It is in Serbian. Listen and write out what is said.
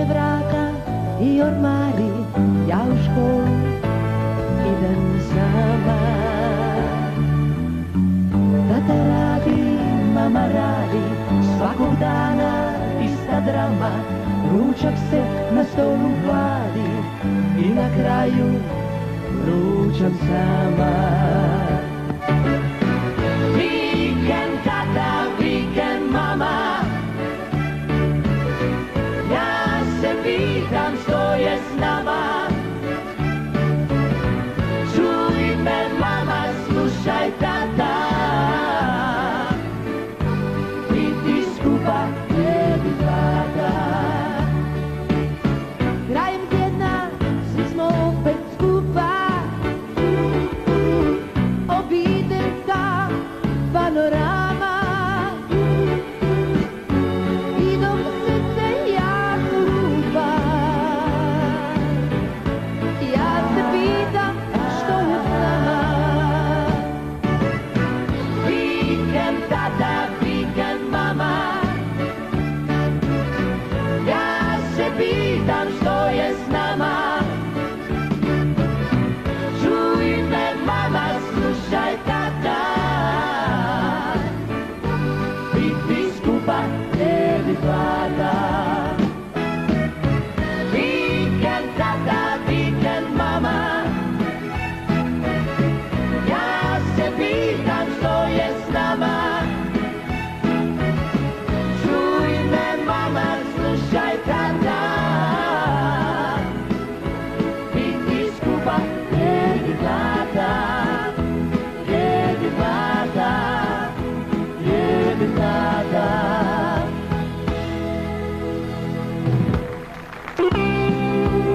Zatvore vrata i ormari, ja u školu idem sama. Tata radi, mama radi, svakog dana ista drama. Ručak se na stolu hladi i na kraju ručam sama. Vikend tata, vikend mama, ja se pitam što je s nama. Čuj me mama, slušaj tata, biti skupa jedi tata. Krajem tjedna svi smo opet skupa, obiteljska panorama. I dok srce jako lupa, ja se pitam što je s nama. Vikend tata